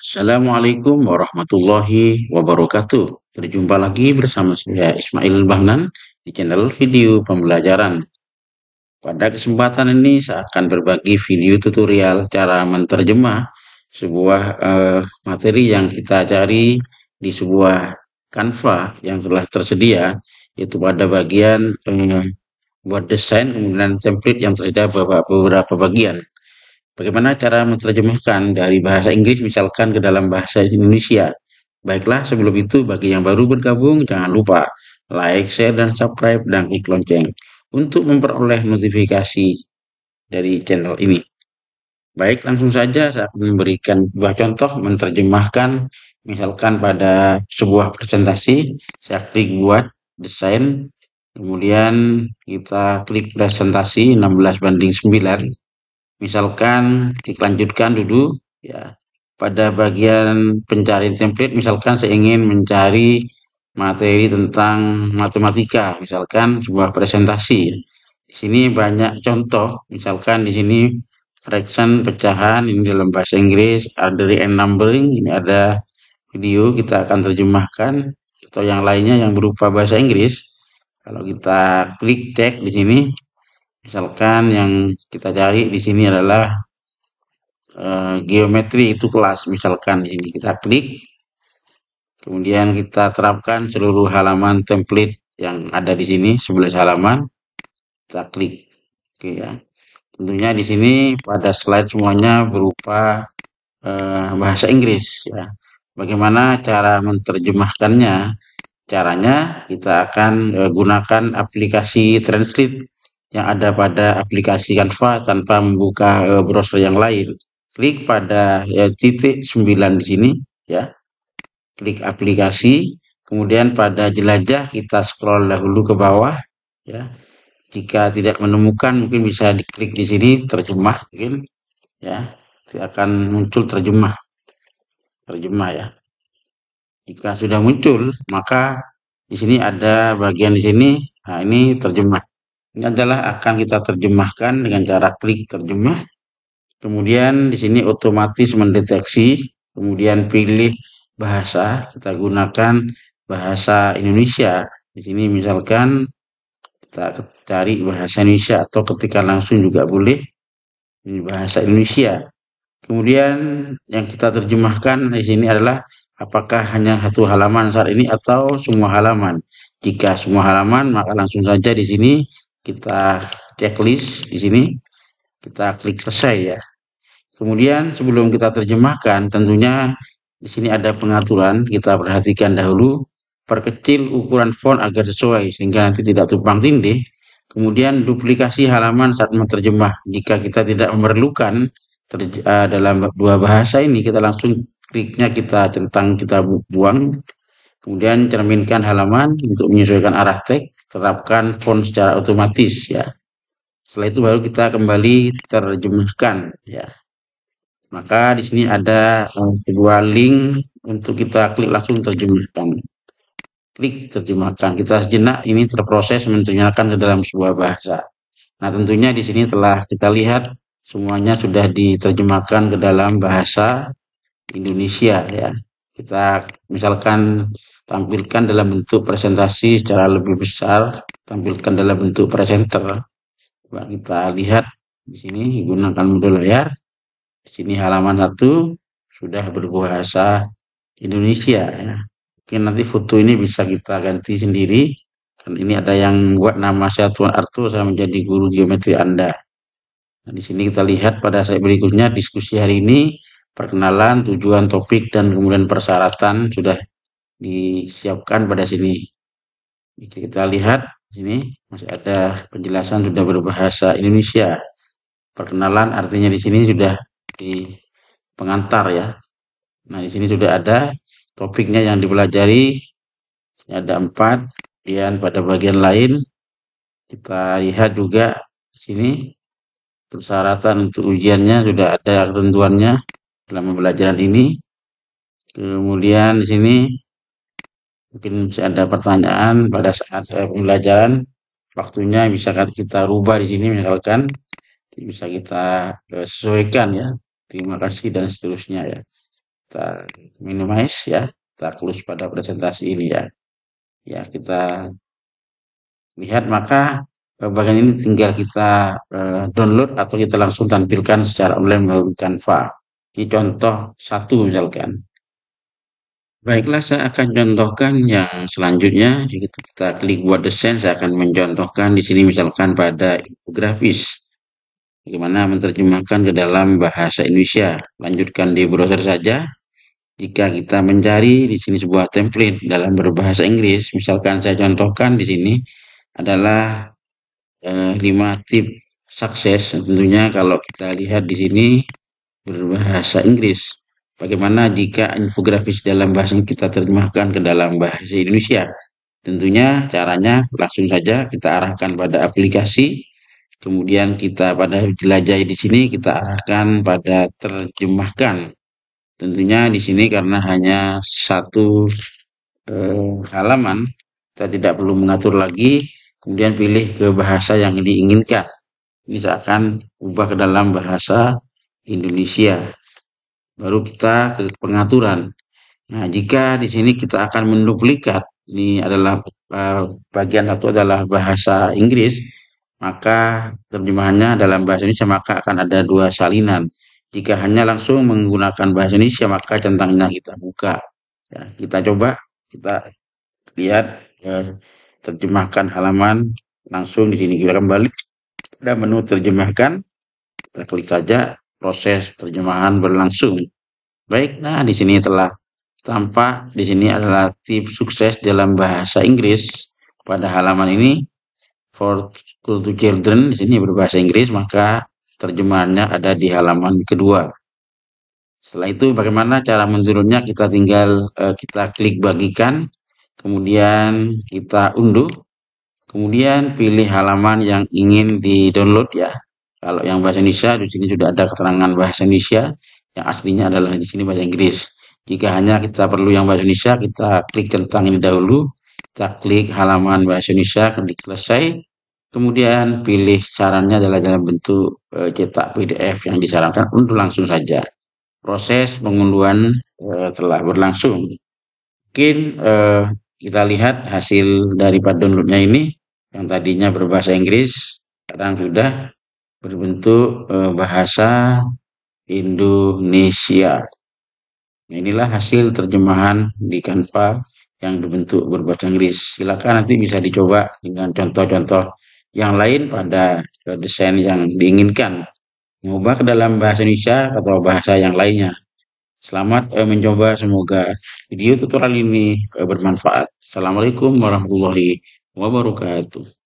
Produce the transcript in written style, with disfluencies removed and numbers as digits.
Assalamualaikum warahmatullahi wabarakatuh. Berjumpa lagi bersama saya Ismail Bahnan di channel video pembelajaran. Pada kesempatan ini saya akan berbagi video tutorial cara menerjemah sebuah materi yang kita cari di sebuah Canva yang telah tersedia, yaitu pada bagian buat desain, kemudian template yang tersedia beberapa bagian. Bagaimana cara menerjemahkan dari bahasa Inggris misalkan ke dalam bahasa Indonesia? Baiklah, sebelum itu bagi yang baru bergabung, jangan lupa like, share, dan subscribe, dan klik lonceng untuk memperoleh notifikasi dari channel ini. Baik, langsung saja saya akan memberikan sebuah contoh menerjemahkan misalkan pada sebuah presentasi, saya klik buat desain, kemudian kita klik presentasi 16:9. Misalkan klik lanjutkan dulu ya. Pada bagian pencarian template misalkan saya ingin mencari materi tentang matematika, misalkan sebuah presentasi. Di sini banyak contoh, misalkan di sini fraction pecahan ini dalam bahasa Inggris, array and numbering ini ada video kita akan terjemahkan atau yang lainnya yang berupa bahasa Inggris. Kalau kita klik cek di sini, misalkan yang kita cari di sini adalah geometri itu kelas, misalkan di sini kita klik, kemudian kita terapkan seluruh halaman template yang ada di sini 11 halaman, kita klik. Oke ya. Tentunya di sini pada slide semuanya berupa bahasa Inggris ya. Bagaimana cara menerjemahkannya? Caranya kita akan gunakan aplikasi Translate yang ada pada aplikasi Canva tanpa membuka browser yang lain. Klik pada titik 9 di sini ya. Klik aplikasi, kemudian pada jelajah kita scroll dahulu ke bawah ya. Jika tidak menemukan mungkin bisa diklik di sini terjemah mungkin ya. Akan muncul terjemah ya. Jika sudah muncul, maka di sini ada bagian di sini. Nah, ini terjemah. Ini adalah akan kita terjemahkan dengan cara klik terjemah. Kemudian di sini otomatis mendeteksi, kemudian pilih bahasa, kita gunakan bahasa Indonesia. Di sini misalkan kita cari bahasa Indonesia atau ketikkan langsung juga boleh. Ini bahasa Indonesia. Kemudian yang kita terjemahkan di sini adalah apakah hanya satu halaman saat ini atau semua halaman. Jika semua halaman, maka langsung saja di sini kita checklist di sini, kita klik selesai ya. Kemudian sebelum kita terjemahkan, tentunya di sini ada pengaturan, kita perhatikan dahulu, perkecil ukuran font agar sesuai sehingga nanti tidak tumpang tindih. Kemudian duplikasi halaman saat menerjemah. Jika kita tidak memerlukan dalam dua bahasa ini, kita langsung kliknya kita centang, kita buang. Kemudian cerminkan halaman untuk menyesuaikan arah teks, terapkan font secara otomatis ya. Setelah itu baru kita kembali terjemahkan ya. Maka di sini ada sebuah link untuk kita klik langsung terjemahkan. Klik terjemahkan. Kita sejenak ini terproses menerjemahkan ke dalam sebuah bahasa. Nah, tentunya di sini telah kita lihat semuanya sudah diterjemahkan ke dalam bahasa Indonesia ya. Kita misalkan tampilkan dalam bentuk presentasi secara lebih besar, tampilkan dalam bentuk presenter. Coba kita lihat di sini gunakan mode layar. Di sini halaman 1 sudah berbahasa Indonesia ya. Mungkin nanti foto ini bisa kita ganti sendiri. Kan ini ada yang buat nama saya Tuan Arthur, saya menjadi guru geometri Anda. Nah, di sini kita lihat pada slide berikutnya diskusi hari ini, perkenalan, tujuan, topik, dan kemudian persyaratan sudah disiapkan pada sini. Jika kita lihat di sini masih ada penjelasan sudah berbahasa Indonesia. Perkenalan artinya di sini sudah di pengantar ya. Nah, di sini sudah ada topiknya yang dipelajari. Ada 4. Kemudian pada bagian lain kita lihat juga di sini persyaratan untuk ujiannya sudah ada ketentuannya dalam pembelajaran ini. Kemudian di sini mungkin bisa ada pertanyaan pada saat pembelajaran, waktunya bisa kita rubah di sini misalkan bisa kita sesuaikan ya. Terima kasih dan seterusnya ya. Kita minimize ya, kita close pada presentasi ini ya. Ya, kita lihat maka bagian ini tinggal kita download atau kita langsung tampilkan secara online melalui Canva. Ini contoh satu misalkan. Baiklah, saya akan contohkan yang selanjutnya. Jika kita klik buat desain, saya akan mencontohkan di sini misalkan pada infografis. Bagaimana menerjemahkan ke dalam bahasa Indonesia. Lanjutkan di browser saja. Jika kita mencari di sini sebuah template dalam berbahasa Inggris, misalkan saya contohkan di sini adalah 5 tips sukses. Tentunya kalau kita lihat di sini berbahasa Inggris. Bagaimana jika infografis dalam bahasa kita terjemahkan ke dalam bahasa Indonesia? Tentunya caranya langsung saja kita arahkan pada aplikasi, kemudian kita pada jelajah di sini kita arahkan pada terjemahkan. Tentunya di sini karena hanya satu halaman, kita tidak perlu mengatur lagi, kemudian pilih ke bahasa yang diinginkan. Ini saya akan ubah ke dalam bahasa Indonesia. Baru kita ke pengaturan. Nah, jika di sini kita akan menduplikat, ini adalah bagian satu adalah bahasa Inggris, maka terjemahannya dalam bahasa Indonesia maka akan ada dua salinan. Jika hanya langsung menggunakan bahasa Indonesia maka centangnya kita buka. Ya, kita coba, kita lihat terjemahkan halaman langsung di sini. Kita kembali pada menu terjemahkan, kita klik saja, proses terjemahan berlangsung. Baik, nah di sini telah tampak di sini adalah tips sukses dalam bahasa Inggris pada halaman ini. For School to Children di sini berbahasa Inggris, maka terjemahannya ada di halaman kedua. Setelah itu bagaimana cara menurunnya? Kita tinggal kita klik bagikan, kemudian kita unduh, kemudian pilih halaman yang ingin di-download ya. Kalau yang bahasa Indonesia di sini sudah ada keterangan bahasa Indonesia, yang aslinya adalah di sini bahasa Inggris. Jika hanya kita perlu yang bahasa Indonesia, kita klik centang ini dahulu, kita klik halaman bahasa Indonesia, klik selesai, kemudian pilih caranya adalah dalam bentuk cetak PDF yang disarankan untuk langsung saja. Proses pengunduhan telah berlangsung. Mungkin kita lihat hasil daripada downloadnya ini, yang tadinya berbahasa Inggris, sekarang sudah berbentuk bahasa Indonesia. Inilah hasil terjemahan di Canva yang berbentuk berbahasa Inggris. Silakan nanti bisa dicoba dengan contoh-contoh yang lain pada desain yang diinginkan. Mengubah ke dalam bahasa Indonesia atau bahasa yang lainnya. Selamat mencoba, semoga video tutorial ini bermanfaat. Assalamualaikum warahmatullahi wabarakatuh.